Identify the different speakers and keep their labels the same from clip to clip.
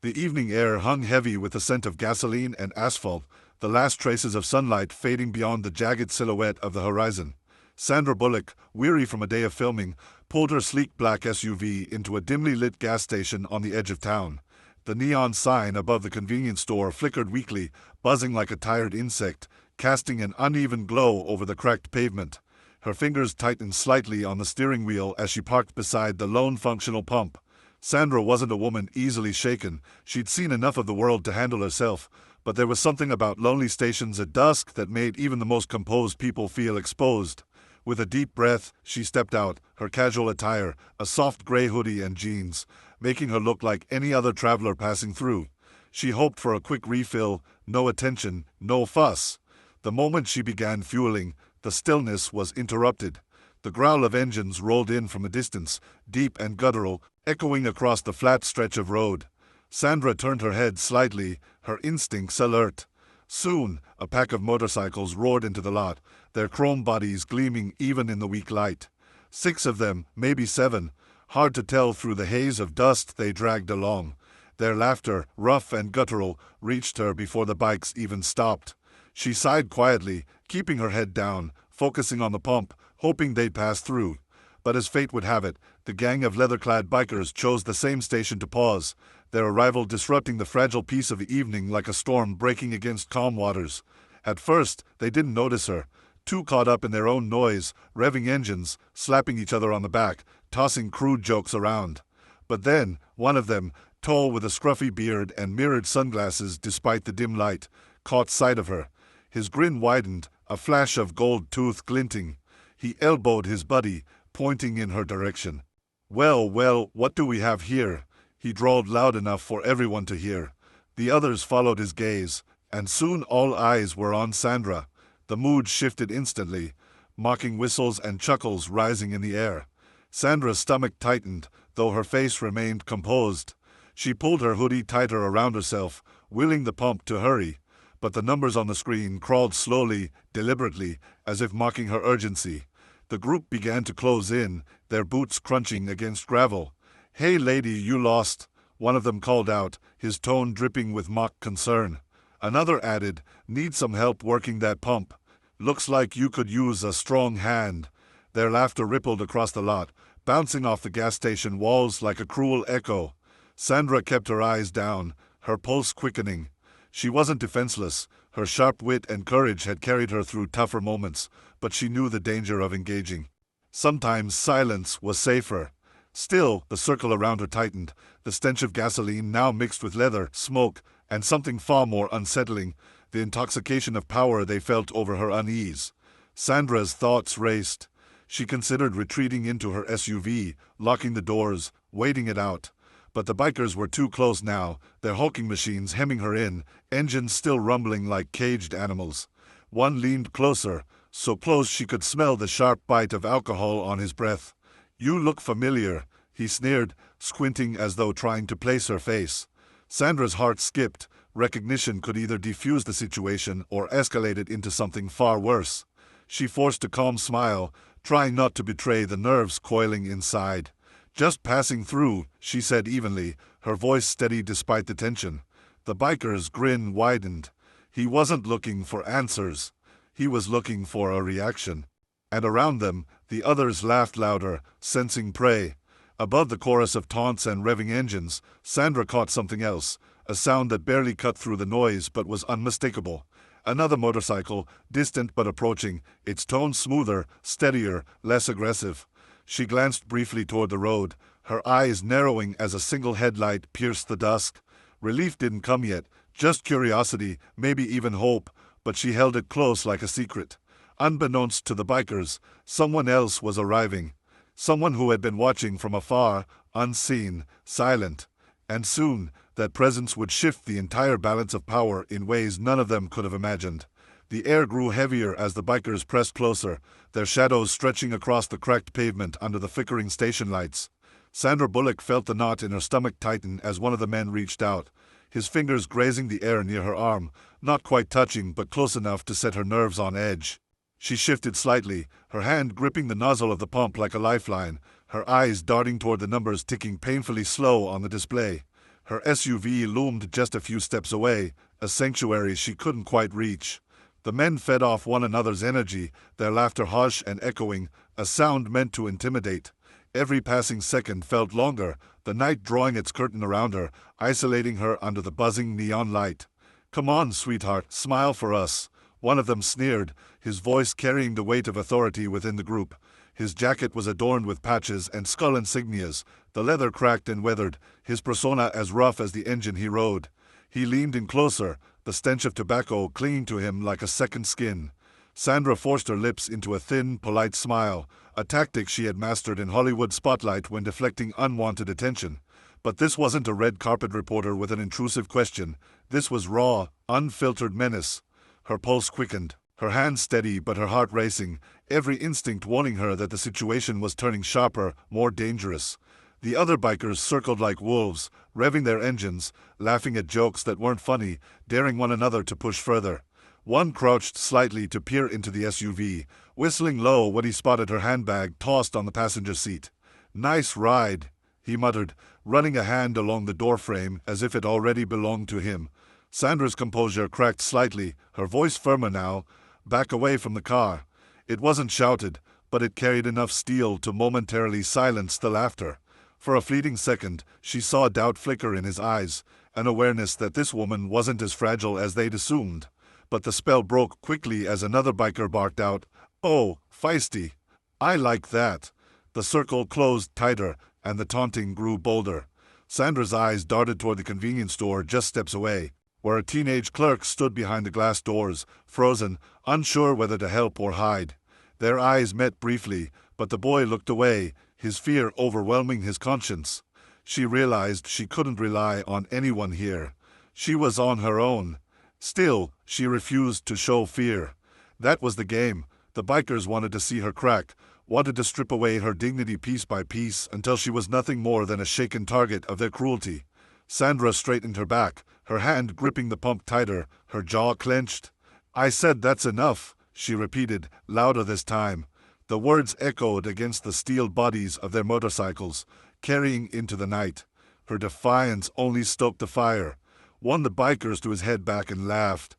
Speaker 1: The evening air hung heavy with the scent of gasoline and asphalt, the last traces of sunlight fading beyond the jagged silhouette of the horizon. Sandra Bullock, weary from a day of filming, pulled her sleek black SUV into a dimly lit gas station on the edge of town. The neon sign above the convenience store flickered weakly, buzzing like a tired insect, casting an uneven glow over the cracked pavement. Her fingers tightened slightly on the steering wheel as she parked beside the lone functional pump. Sandra wasn't a woman easily shaken. She'd seen enough of the world to handle herself, but there was something about lonely stations at dusk that made even the most composed people feel exposed. With a deep breath, she stepped out, her casual attire, a soft gray hoodie and jeans, making her look like any other traveler passing through. She hoped for a quick refill, no attention, no fuss. The moment she began fueling, the stillness was interrupted. The growl of engines rolled in from a distance, deep and guttural, echoing across the flat stretch of road. Sandra turned her head slightly, her instincts alert. Soon, a pack of motorcycles roared into the lot, their chrome bodies gleaming even in the weak light. 6 of them, maybe 7, hard to tell through the haze of dust they dragged along. Their laughter, rough and guttural, reached her before the bikes even stopped. She sighed quietly, keeping her head down, focusing on the pump, hoping they'd pass through. But as fate would have it, the gang of leather-clad bikers chose the same station to pause, their arrival disrupting the fragile peace of the evening like a storm breaking against calm waters. At first, they didn't notice her, too caught up in their own noise, revving engines, slapping each other on the back, tossing crude jokes around. But then, one of them, tall with a scruffy beard and mirrored sunglasses despite the dim light, caught sight of her. His grin widened, a flash of gold tooth glinting. He elbowed his buddy, pointing in her direction. Well, what do we have here?" He drawled loud enough for everyone to hear. The others followed his gaze, and soon all eyes were on Sandra. The mood shifted instantly, mocking whistles and chuckles rising in the air. Sandra's stomach tightened, though her face remained composed. She pulled her hoodie tighter around herself, willing the pump to hurry. But the numbers on the screen crawled slowly, deliberately, as if mocking her urgency. The group began to close in, their boots crunching against gravel. "Hey lady, you lost," one of them called out, his tone dripping with mock concern. Another added, "Need some help working that pump? Looks like you could use a strong hand." Their laughter rippled across the lot, bouncing off the gas station walls like a cruel echo. Sandra kept her eyes down, her pulse quickening. She wasn't defenseless. Her sharp wit and courage had carried her through tougher moments, but she knew the danger of engaging. Sometimes silence was safer. Still, the circle around her tightened, the stench of gasoline now mixed with leather, smoke, and something far more unsettling, the intoxication of power they felt over her unease. Sandra's thoughts raced. She considered retreating into her SUV, locking the doors, waiting it out. But the bikers were too close now, their hulking machines hemming her in, engines still rumbling like caged animals. One leaned closer, so close she could smell the sharp bite of alcohol on his breath. "You look familiar," he sneered, squinting as though trying to place her face. Sandra's heart skipped. Recognition could either defuse the situation or escalate it into something far worse. She forced a calm smile, trying not to betray the nerves coiling inside. "Just passing through," she said evenly, her voice steady despite the tension. The biker's grin widened. He wasn't looking for answers. He was looking for a reaction. And around them, the others laughed louder, sensing prey. Above the chorus of taunts and revving engines, Sandra caught something else, a sound that barely cut through the noise but was unmistakable. Another motorcycle, distant but approaching, its tone smoother, steadier, less aggressive. She glanced briefly toward the road, her eyes narrowing as a single headlight pierced the dusk. Relief didn't come yet, just curiosity, maybe even hope, but she held it close like a secret. Unbeknownst to the bikers, someone else was arriving. Someone who had been watching from afar, unseen, silent. And soon, that presence would shift the entire balance of power in ways none of them could have imagined. The air grew heavier as the bikers pressed closer, their shadows stretching across the cracked pavement under the flickering station lights. Sandra Bullock felt the knot in her stomach tighten as one of the men reached out, his fingers grazing the air near her arm, not quite touching but close enough to set her nerves on edge. She shifted slightly, her hand gripping the nozzle of the pump like a lifeline, her eyes darting toward the numbers ticking painfully slow on the display. Her SUV loomed just a few steps away, a sanctuary she couldn't quite reach. The men fed off one another's energy, their laughter harsh and echoing, a sound meant to intimidate. Every passing second felt longer, the night drawing its curtain around her, isolating her under the buzzing neon light. "Come on, sweetheart, smile for us," one of them sneered, his voice carrying the weight of authority within the group. His jacket was adorned with patches and skull insignias, the leather cracked and weathered, his persona as rough as the engine he rode. He leaned in closer, the stench of tobacco clinging to him like a second skin. Sandra forced her lips into a thin, polite smile, a tactic she had mastered in Hollywood spotlight when deflecting unwanted attention. But this wasn't a red carpet reporter with an intrusive question. This was raw, unfiltered menace. Her pulse quickened, her hands steady but her heart racing, every instinct warning her that the situation was turning sharper, more dangerous. The other bikers circled like wolves, revving their engines, laughing at jokes that weren't funny, daring one another to push further. One crouched slightly to peer into the SUV, whistling low when he spotted her handbag tossed on the passenger seat. "Nice ride," he muttered, running a hand along the doorframe as if it already belonged to him. Sandra's composure cracked slightly, her voice firmer now. "Back away from the car." It wasn't shouted, but it carried enough steel to momentarily silence the laughter. For a fleeting second, she saw doubt flicker in his eyes, an awareness that this woman wasn't as fragile as they'd assumed. But the spell broke quickly as another biker barked out, "Oh, feisty. I like that." The circle closed tighter, and the taunting grew bolder. Sandra's eyes darted toward the convenience store just steps away, where a teenage clerk stood behind the glass doors, frozen, unsure whether to help or hide. Their eyes met briefly, but the boy looked away, his fear overwhelming his conscience. She realized she couldn't rely on anyone here. She was on her own. Still, she refused to show fear. That was the game. The bikers wanted to see her crack, wanted to strip away her dignity piece by piece until she was nothing more than a shaken target of their cruelty. Sandra straightened her back, her hand gripping the pump tighter, her jaw clenched. "I said that's enough," she repeated, louder this time. The words echoed against the steel bodies of their motorcycles, carrying into the night. Her defiance only stoked the fire. One of the bikers threw his head back and laughed,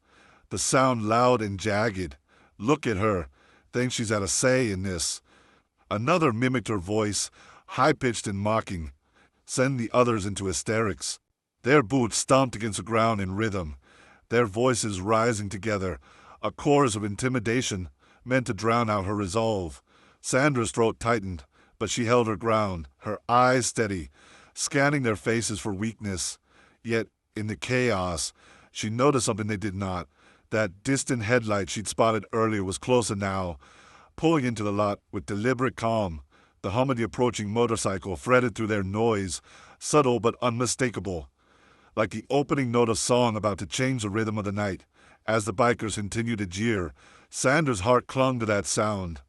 Speaker 1: the sound loud and jagged. "Look at her. Thinks she's had a say in this." Another mimicked her voice, high-pitched and mocking, sending the others into hysterics. Their boots stomped against the ground in rhythm, their voices rising together, a chorus of intimidation meant to drown out her resolve. Sandra's throat tightened, but she held her ground, her eyes steady, scanning their faces for weakness. Yet, in the chaos, she noticed something they did not. That distant headlight she'd spotted earlier was closer now, pulling into the lot with deliberate calm. The hum of the approaching motorcycle threaded through their noise, subtle but unmistakable, like the opening note of song about to change the rhythm of the night. As the bikers continued to jeer, Sandra's heart clung to that sound.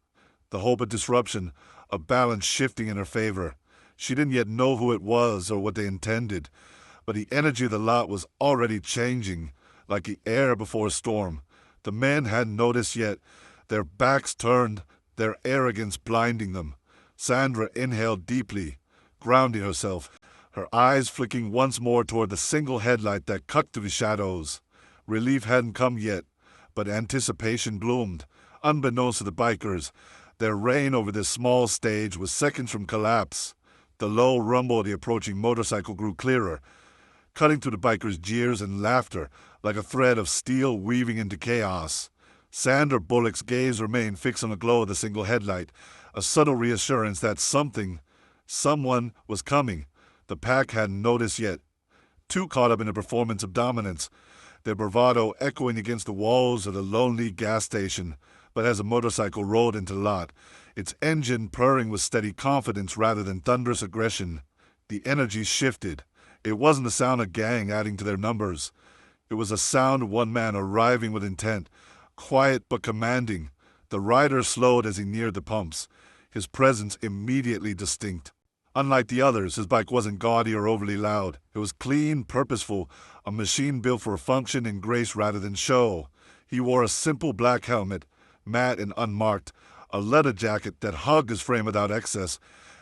Speaker 1: The hope of disruption, a balance shifting in her favor. She didn't yet know who it was or what they intended, but the energy of the lot was already changing, like the air before a storm. The men hadn't noticed yet, their backs turned, their arrogance blinding them. Sandra inhaled deeply, grounding herself, her eyes flicking once more toward the single headlight that cut through the shadows. Relief hadn't come yet, but anticipation bloomed. Unbeknownst to the bikers, their reign over this small stage was seconds from collapse. The low rumble of the approaching motorcycle grew clearer, cutting through the bikers' jeers and laughter like a thread of steel weaving into chaos. Sandra Bullock's gaze remained fixed on the glow of the single headlight, a subtle reassurance that someone was coming. The pack hadn't noticed yet, too caught up in a performance of dominance, their bravado echoing against the walls of the lonely gas station. But as the motorcycle rolled into the lot, its engine purring with steady confidence rather than thunderous aggression, the energy shifted. It wasn't the sound of gang adding to their numbers. It was a sound of one man arriving with intent, quiet but commanding. The rider slowed as he neared the pumps, his presence immediately distinct. Unlike the others, his bike wasn't gaudy or overly loud. It was clean, purposeful, a machine built for function and grace rather than show. He wore a simple black helmet, matte and unmarked, a leather jacket that hugged his frame without excess,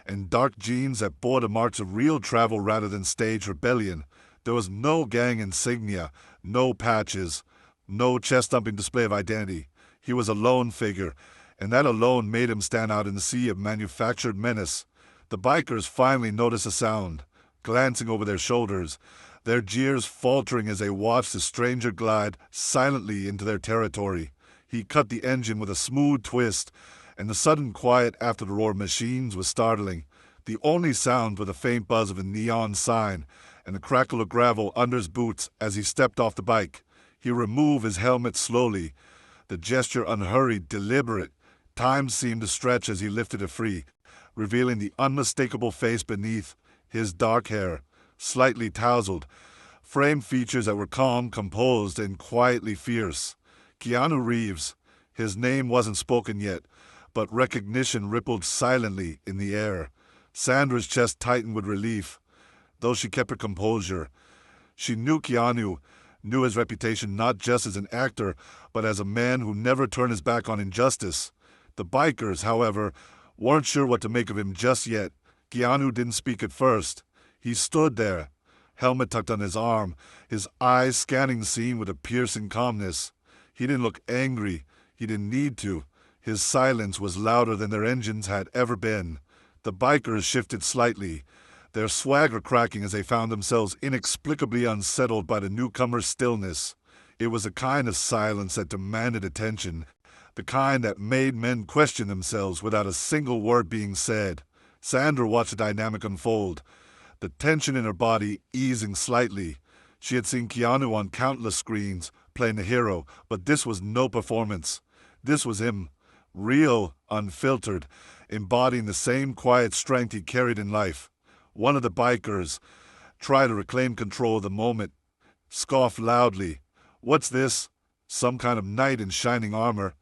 Speaker 1: and dark jeans that bore the marks of real travel rather than stage rebellion. There was no gang insignia, no patches, no chest-thumping display of identity. He was a lone figure, and that alone made him stand out in the sea of manufactured menace. The bikers finally noticed a sound, glancing over their shoulders, their jeers faltering as they watched the stranger glide silently into their territory. He cut the engine with a smooth twist, and the sudden quiet after the roar of machines was startling. The only sound was the faint buzz of a neon sign and the crackle of gravel under his boots as he stepped off the bike. He removed his helmet slowly, the gesture unhurried, deliberate. Time seemed to stretch as he lifted it free, revealing the unmistakable face beneath, his dark hair, slightly tousled, framed features that were calm, composed, and quietly fierce. Keanu Reeves. His name wasn't spoken yet, but recognition rippled silently in the air. Sandra's chest tightened with relief, though she kept her composure. She knew Keanu, knew his reputation not just as an actor, but as a man who never turned his back on injustice. The bikers, however, weren't sure what to make of him just yet. Keanu didn't speak at first. He stood there, helmet tucked on his arm, his eyes scanning the scene with a piercing calmness. He didn't look angry. He didn't need to. His silence was louder than their engines had ever been. The bikers shifted slightly, their swagger cracking as they found themselves inexplicably unsettled by the newcomer's stillness. It was a kind of silence that demanded attention, the kind that made men question themselves without a single word being said. Sandra watched the dynamic unfold, the tension in her body easing slightly. She had seen Keanu on countless screens, playing the hero, but this was no performance. This was him, real, unfiltered, embodying the same quiet strength he carried in life. One of the bikers tried to reclaim control of the moment, scoffed loudly. "What's this? Some kind of knight in shining armor?"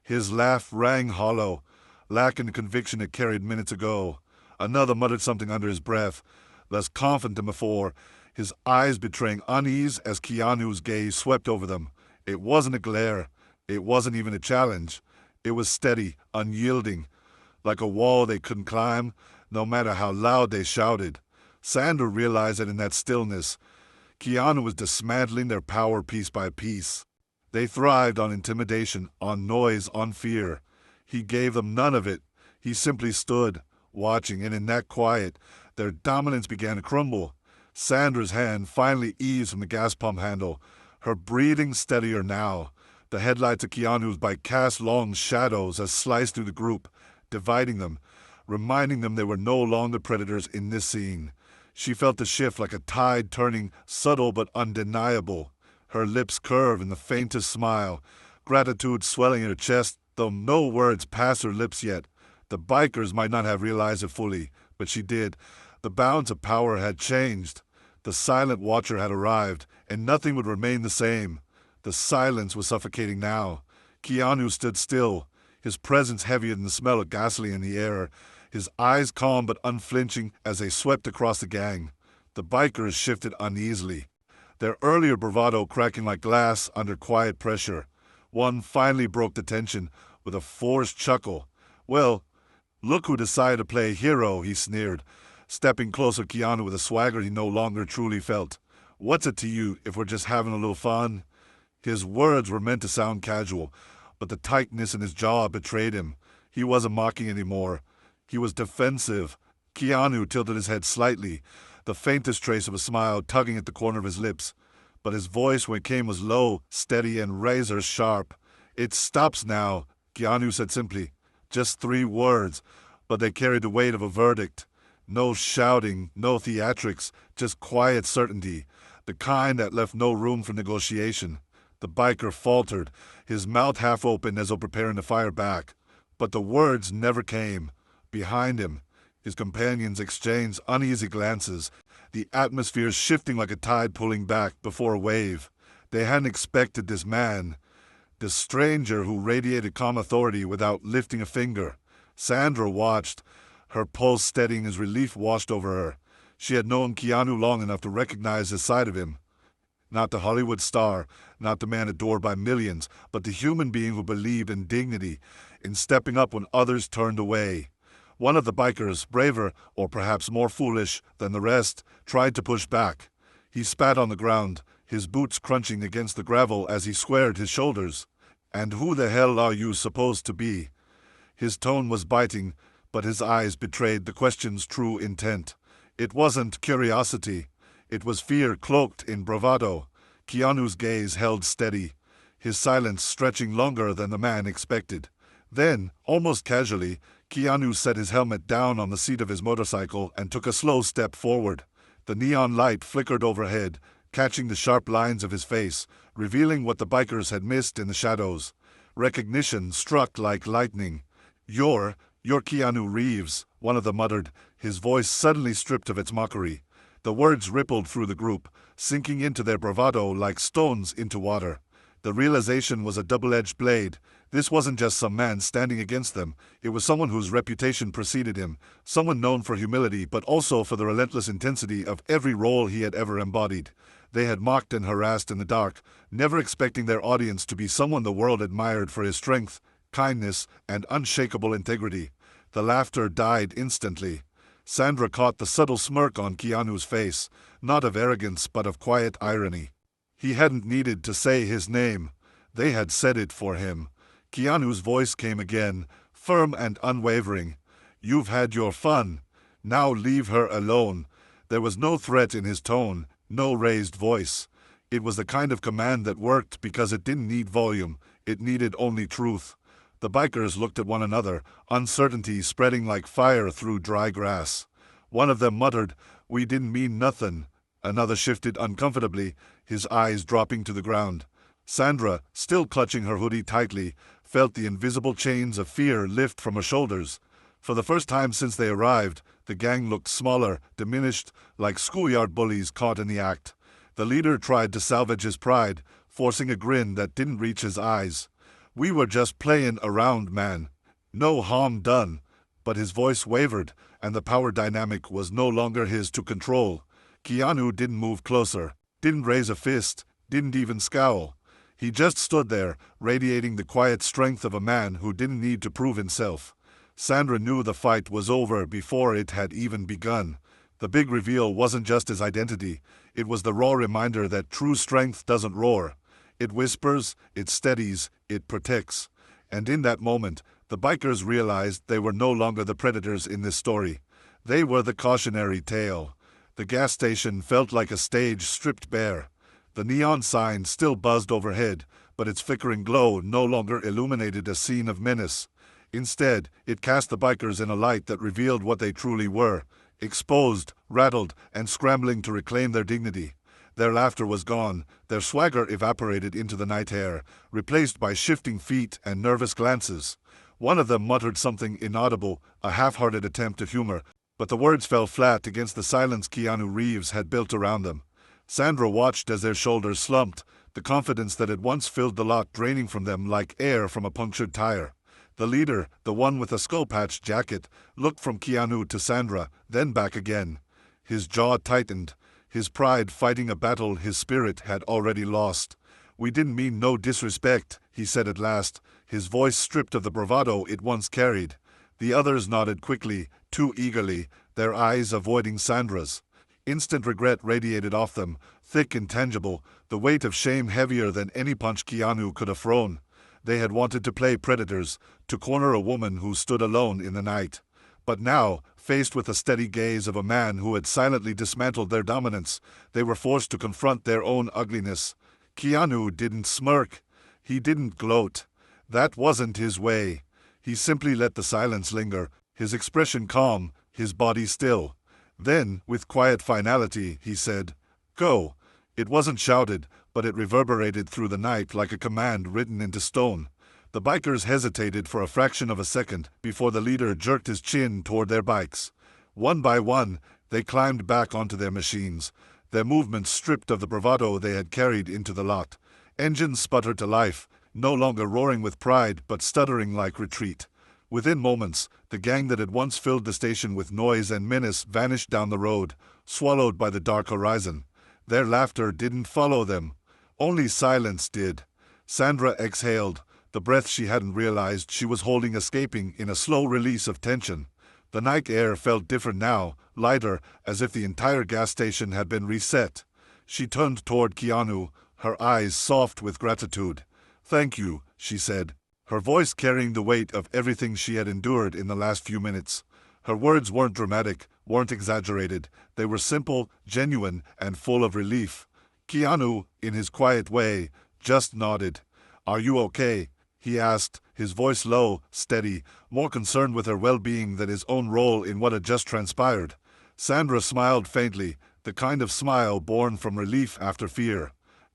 Speaker 1: His laugh rang hollow, lacking the conviction it carried minutes ago. Another muttered something under his breath, less confident than before, his eyes betraying unease as Keanu's gaze swept over them. It wasn't a glare. It wasn't even a challenge. It was steady, unyielding, like a wall they couldn't climb, no matter how loud they shouted. Sandra realized that in that stillness, Keanu was dismantling their power piece by piece. They thrived on intimidation, on noise, on fear. He gave them none of it. He simply stood, watching, and in that quiet, their dominance began to crumble. Sandra's hand finally eased from the gas pump handle, her breathing steadier now. The headlights of Keanu's bike cast long shadows as sliced through the group, dividing them, reminding them they were no longer predators in this scene. She felt the shift like a tide turning, subtle but undeniable. Her lips curved in the faintest smile, gratitude swelling in her chest, though no words passed her lips yet. The bikers might not have realized it fully, but she did. The balance of power had changed. The silent watcher had arrived, and nothing would remain the same. The silence was suffocating now. Keanu stood still, his presence heavier than the smell of gasoline in the air, his eyes calm but unflinching as they swept across the gang. The bikers shifted uneasily, their earlier bravado cracking like glass under quiet pressure. One finally broke the tension with a forced chuckle. "Well, look who decided to play a hero," he sneered, stepping closer to Keanu with a swagger he no longer truly felt. "What's it to you if we're just having a little fun?" His words were meant to sound casual, but the tightness in his jaw betrayed him. He wasn't mocking anymore. He was defensive. Keanu tilted his head slightly, the faintest trace of a smile tugging at the corner of his lips. But his voice when it came was low, steady, and razor sharp. "It stops now," Keanu said simply. Just 3 words, but they carried the weight of a verdict. No shouting, no theatrics, just quiet certainty, the kind that left no room for negotiation. The biker faltered, his mouth half open as though preparing to fire back. But the words never came. Behind him, his companions exchanged uneasy glances, the atmosphere shifting like a tide pulling back before a wave. They hadn't expected this man, this stranger who radiated calm authority without lifting a finger. Sandra watched, her pulse steadying as relief washed over her. She had known Keanu long enough to recognize this side of him. Not the Hollywood star, not the man adored by millions, but the human being who believed in dignity, in stepping up when others turned away. One of the bikers, braver, or perhaps more foolish than the rest, tried to push back. He spat on the ground, his boots crunching against the gravel as he squared his shoulders. "And who the hell are you supposed to be?" His tone was biting, but his eyes betrayed the question's true intent. It wasn't curiosity. It was fear cloaked in bravado. Keanu's gaze held steady, his silence stretching longer than the man expected. Then, almost casually, Keanu set his helmet down on the seat of his motorcycle and took a slow step forward. The neon light flickered overhead, catching the sharp lines of his face, revealing what the bikers had missed in the shadows. Recognition struck like lightning. You're Keanu Reeves," one of them muttered, his voice suddenly stripped of its mockery. The words rippled through the group, sinking into their bravado like stones into water. The realization was a double-edged blade. This wasn't just some man standing against them. It was someone whose reputation preceded him, someone known for humility but also for the relentless intensity of every role he had ever embodied. They had mocked and harassed in the dark, never expecting their audience to be someone the world admired for his strength, kindness, and unshakable integrity. The laughter died instantly. Sandra caught the subtle smirk on Keanu's face, not of arrogance but of quiet irony. He hadn't needed to say his name. They had said it for him. Keanu's voice came again, firm and unwavering. "You've had your fun. Now leave her alone." There was no threat in his tone, no raised voice. It was the kind of command that worked because it didn't need volume, it needed only truth. The bikers looked at one another, uncertainty spreading like fire through dry grass. One of them muttered, "We didn't mean nothin'." Another shifted uncomfortably, his eyes dropping to the ground. Sandra, still clutching her hoodie tightly, felt the invisible chains of fear lift from her shoulders. For the first time since they arrived, the gang looked smaller, diminished, like schoolyard bullies caught in the act. The leader tried to salvage his pride, forcing a grin that didn't reach his eyes. "We were just playing around, man. No harm done." But his voice wavered, and the power dynamic was no longer his to control. Keanu didn't move closer, didn't raise a fist, didn't even scowl. He just stood there, radiating the quiet strength of a man who didn't need to prove himself. Sandra knew the fight was over before it had even begun. The big reveal wasn't just his identity, it was the raw reminder that true strength doesn't roar. It whispers, it steadies, it protects. And in that moment, the bikers realized they were no longer the predators in this story. They were the cautionary tale. The gas station felt like a stage stripped bare. The neon sign still buzzed overhead, but its flickering glow no longer illuminated a scene of menace. Instead, it cast the bikers in a light that revealed what they truly were, exposed, rattled, and scrambling to reclaim their dignity. Their laughter was gone, their swagger evaporated into the night air, replaced by shifting feet and nervous glances. One of them muttered something inaudible, a half-hearted attempt at humor, but the words fell flat against the silence Keanu Reeves had built around them. Sandra watched as their shoulders slumped, the confidence that had once filled the lot draining from them like air from a punctured tire. The leader, the one with a skull-patched jacket, looked from Keanu to Sandra, then back again. His jaw tightened, his pride fighting a battle his spirit had already lost. "We didn't mean no disrespect," he said at last, his voice stripped of the bravado it once carried. The others nodded quickly, too eagerly, their eyes avoiding Sandra's. Instant regret radiated off them, thick and tangible, the weight of shame heavier than any punch Keanu could have thrown. They had wanted to play predators, to corner a woman who stood alone in the night. But now, faced with the steady gaze of a man who had silently dismantled their dominance, they were forced to confront their own ugliness. Keanu didn't smirk. He didn't gloat. That wasn't his way. He simply let the silence linger, his expression calm, his body still. Then, with quiet finality, he said, "Go." It wasn't shouted, but it reverberated through the night like a command written into stone. The bikers hesitated for a fraction of a second before the leader jerked his chin toward their bikes. One by one, they climbed back onto their machines, their movements stripped of the bravado they had carried into the lot. Engines sputtered to life, no longer roaring with pride but stuttering like retreat. Within moments, the gang that had once filled the station with noise and menace vanished down the road, swallowed by the dark horizon. Their laughter didn't follow them. Only silence did. Sandra exhaled, the breath she hadn't realized she was holding escaping in a slow release of tension. The night air felt different now, lighter, as if the entire gas station had been reset. She turned toward Keanu, her eyes soft with gratitude. "Thank you," she said, her voice carrying the weight of everything she had endured in the last few minutes. Her words weren't dramatic, weren't exaggerated. They were simple, genuine, and full of relief. Keanu, in his quiet way, just nodded. "Are you okay?" he asked, his voice low, steady, more concerned with her well-being than his own role in what had just transpired. Sandra smiled faintly, the kind of smile born from relief after fear.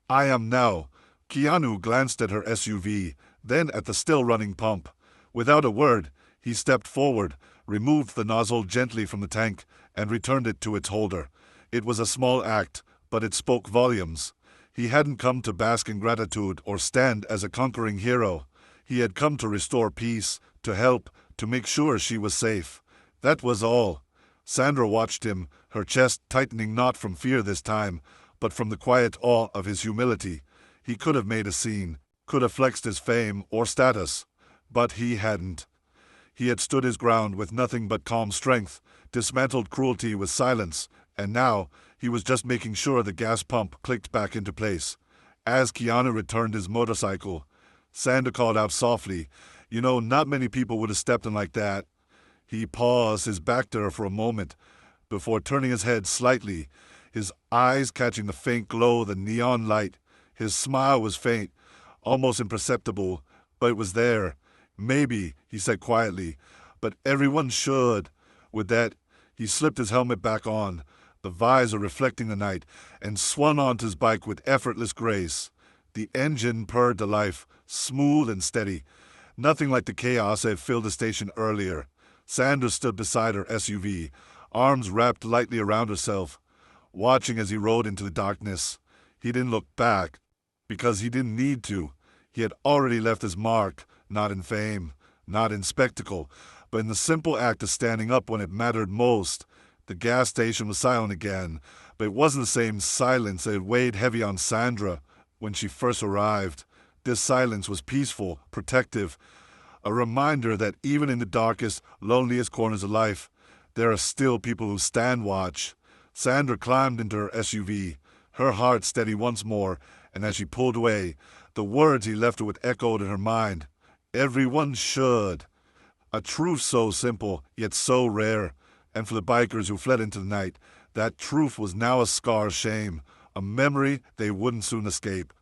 Speaker 1: "I am now." Keanu glanced at her SUV, then at the still-running pump. Without a word, he stepped forward, removed the nozzle gently from the tank, and returned it to its holder. It was a small act, but it spoke volumes. He hadn't come to bask in gratitude or stand as a conquering hero. He had come to restore peace, to help, to make sure she was safe. That was all. Sandra watched him, her chest tightening not from fear this time, but from the quiet awe of his humility. He could have made a scene, could have flexed his fame or status, but he hadn't. He had stood his ground with nothing but calm strength, dismantled cruelty with silence, and now he was just making sure the gas pump clicked back into place. As Keanu returned his motorcycle, Sandra called out softly, "You know, not many people would have stepped in like that." He paused, his back to her for a moment, before turning his head slightly, his eyes catching the faint glow of the neon light. His smile was faint, almost imperceptible, but it was there. "Maybe," he said quietly, "but everyone should." With that, he slipped his helmet back on, the visor reflecting the night, and swung onto his bike with effortless grace. The engine purred to life, smooth and steady, nothing like the chaos that had filled the station earlier. Sandra stood beside her SUV, arms wrapped lightly around herself, watching as he rode into the darkness. He didn't look back, because he didn't need to. He had already left his mark, not in fame, not in spectacle, but in the simple act of standing up when it mattered most. The gas station was silent again, but it wasn't the same silence that had weighed heavy on Sandra when she first arrived. This silence was peaceful, protective, a reminder that even in the darkest, loneliest corners of life, there are still people who stand watch. Sandra climbed into her SUV, her heart steady once more, and as she pulled away, the words he left her with echoed in her mind. Everyone should. A truth so simple, yet so rare. And for the bikers who fled into the night, that truth was now a scar of shame, a memory they wouldn't soon escape.